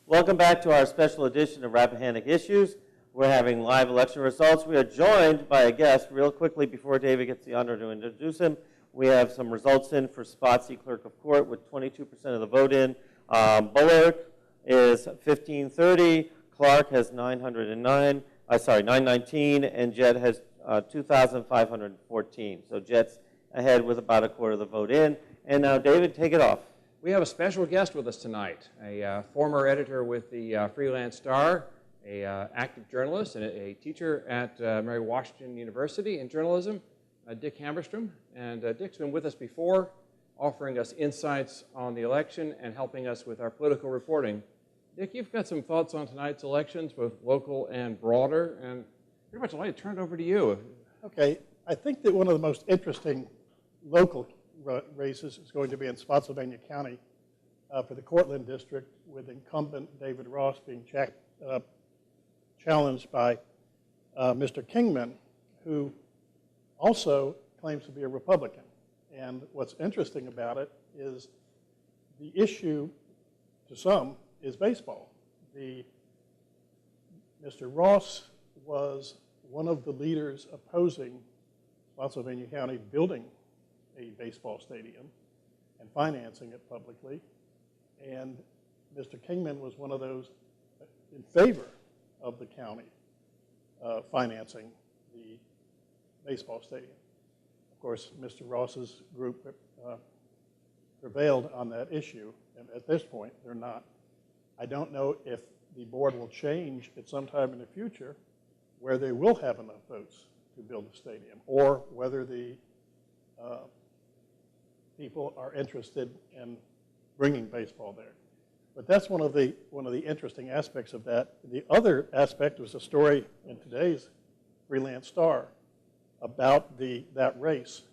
Welcome back to our special edition of Rappahannock Issues. We're having live election results. We are joined by a guest. Real quickly, before David gets the honor to introduce him, we have some results in for Spotsy Clerk of Court with 22% of the vote in. Bullard is 1530. Clark has 919, and Jett has 2,514. So Jett's ahead with about a quarter of the vote in. And now, David, take it off. We have a special guest with us tonight, a former editor with the Freelance Star, a active journalist, and a teacher at Mary Washington University in journalism, Dick Hammerstrom. And Dick's been with us before, offering us insights on the election and helping us with our political reporting. Dick, you've got some thoughts on tonight's elections, both local and broader, and pretty much I'd like to turn it over to you. Okay, I think that one of the most interesting local races is going to be in Spotsylvania County for the Cortland District, with incumbent David Ross being challenged by Mr. Kingman, who also claims to be a Republican. And what's interesting about it is the issue, to some, is baseball. Mr. Ross was one of the leaders opposing Spotsylvania County building a baseball stadium and financing it publicly. And Mr. Kingman was one of those in favor of the county financing the baseball stadium. Of course, Mr. Ross's group prevailed on that issue, and at this point, they're not. I don't know if the board will change at some time in the future where they will have enough votes to build a stadium, or whether the people are interested in bringing baseball there. But that's one of the interesting aspects of that. The other aspect was a story in today's Freelance Star about that race.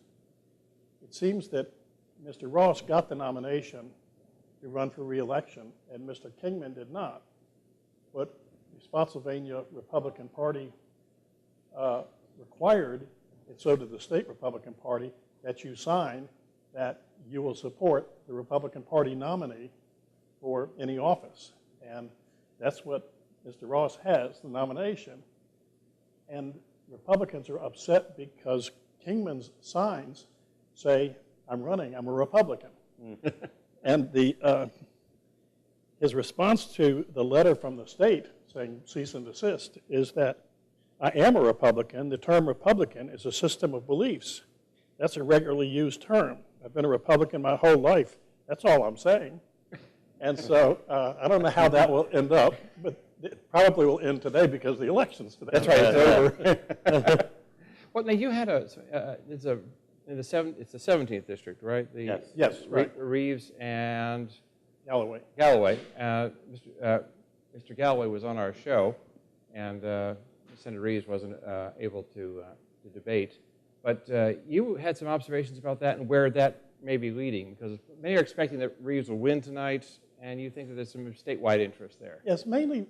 It seems that Mr. Ross got the nomination to run for re-election, and Mr. Kingman did not. But the Spotsylvania Republican Party required, and so did the state Republican Party, that you sign that you will support the Republican Party nominee for any office. And that's what Mr. Ross has, the nomination. And Republicans are upset because Kingman's signs say, "I'm running, I'm a Republican." And his response to the letter from the state saying cease and desist is that, "I am a Republican. The term Republican is a system of beliefs. That's a regularly used term. I've been a Republican my whole life. That's all I'm saying." And so I don't know how that will end up, but it probably will end today because the election's today. That's right, it's over. Well, now you had it's the 17th district, right? Yes, right. Reeves and Galloway. Mr. Galloway was on our show, and Senator Reeves wasn't able to debate. But you had some observations about that and where that may be leading, because many are expecting that Reeves will win tonight, and you think that there's some statewide interest there. Yes, mainly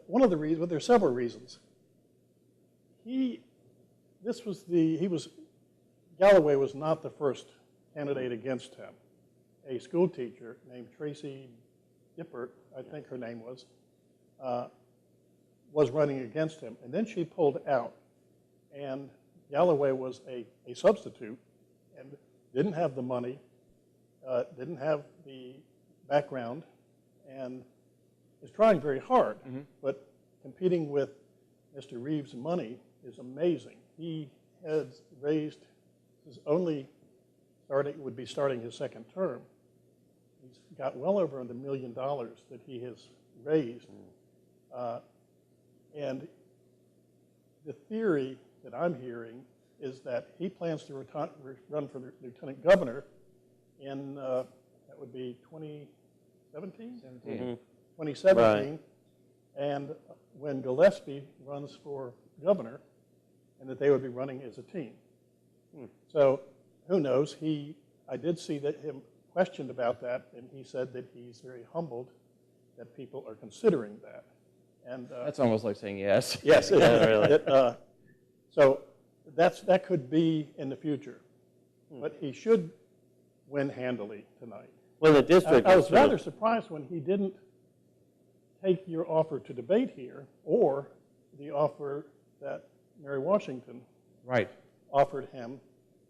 one of the reasons, but there are several reasons. Galloway was not the first candidate against him. A school teacher named Tracy Dippert, I think her name was running against him, and then she pulled out, and Galloway was a substitute and didn't have the money, didn't have the background, and is trying very hard. Mm-hmm. But competing with Mr. Reeves' money is amazing. He has raised would be starting his second term. He's got well over $1 million that he has raised. And the theory that I'm hearing is that he plans to run for the lieutenant governor in, that would be 2017? 2017. Right. And when Gillespie runs for governor, and that they would be running as a team. So who knows? I did see that him questioned about that, and he said that he's very humbled that people are considering that. And that's almost like saying yes. Yes, really. So that could be in the future, but he should win handily tonight. Well, the district. I was rather surprised when he didn't take your offer to debate here or the offer that Mary Washington Right. offered him,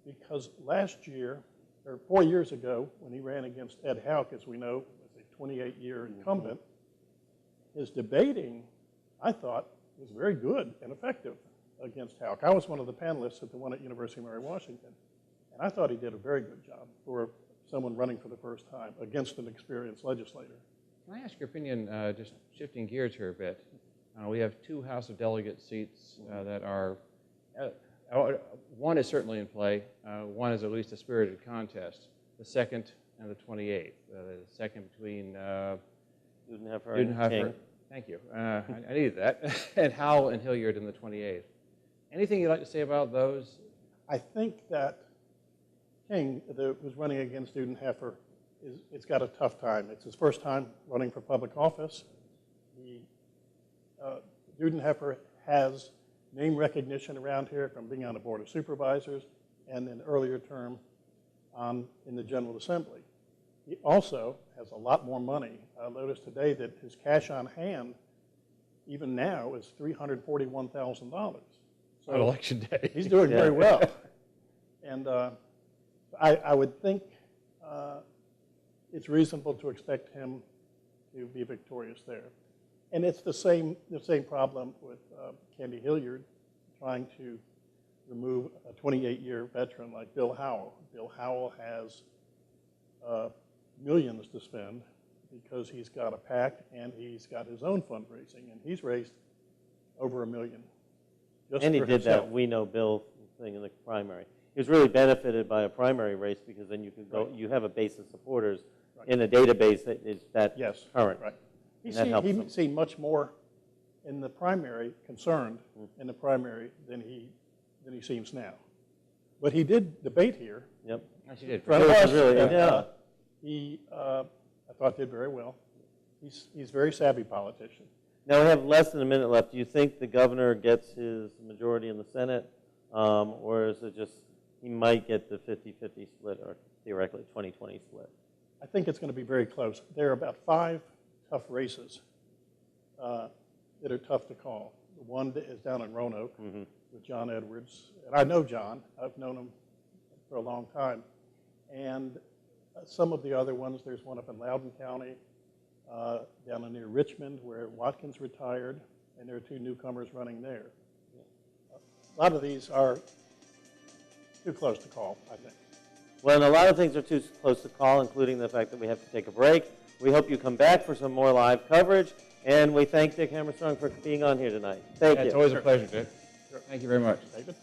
because last year, or 4 years ago, when he ran against Ed Houck, as we know, was a 28-year incumbent, his debating, I thought, was very good and effective against Houck. I was one of the panelists at the one at University of Mary Washington, and I thought he did a very good job for someone running for the first time against an experienced legislator. Can I ask your opinion, just shifting gears here a bit? We have 2 House of Delegate seats that are, one is certainly in play. One is at least a spirited contest. The second and the 28th. The second between Dudenhofer. Thank you. I needed that. And Howell and Hilliard in the 28th. Anything you'd like to say about those? I think that King, who's running against Dudenhofer, it's got a tough time. It's his first time running for public office. Dudenhofer has name recognition around here from being on the Board of Supervisors and an earlier term in the General Assembly. He also has a lot more money. I noticed today that his cash on hand, even now, is $341,000. So On election day. he's doing very well. And I would think it's reasonable to expect him to be victorious there. And it's the same problem with Candy Hilliard trying to remove a 28-year veteran like Bill Howell. Bill Howell has millions to spend because he's got a PAC and he's got his own fundraising, and he's raised over $1 million. And he did that We Know Bill thing in the primary. He was really benefited by a primary race because then you could go, you have a base of supporters in a database that is current. Right. He seemed much more in the primary, concerned in the primary than he seems now. But he did debate here. Yep. Yes, you did. He, I thought, did very well. He's a very savvy politician. Now we have less than a minute left. Do you think the governor gets his majority in the Senate, or is it just he might get the 50-50 split, or theoretically 20-20 split? I think it's going to be very close. There are about 5 tough races that are tough to call. The one that is down in Roanoke with John Edwards. And I know John. I've known him for a long time. And some of the other ones, there's one up in Loudoun County, down near Richmond, where Watkins retired, and there are 2 newcomers running there. A lot of these are too close to call, I think. Well, and a lot of things are too close to call, including the fact that we have to take a break. We hope you come back for some more live coverage, and we thank Dick Hammerstrong for being on here tonight. Thank you. It's always a pleasure, Dick. Thank you very much. David?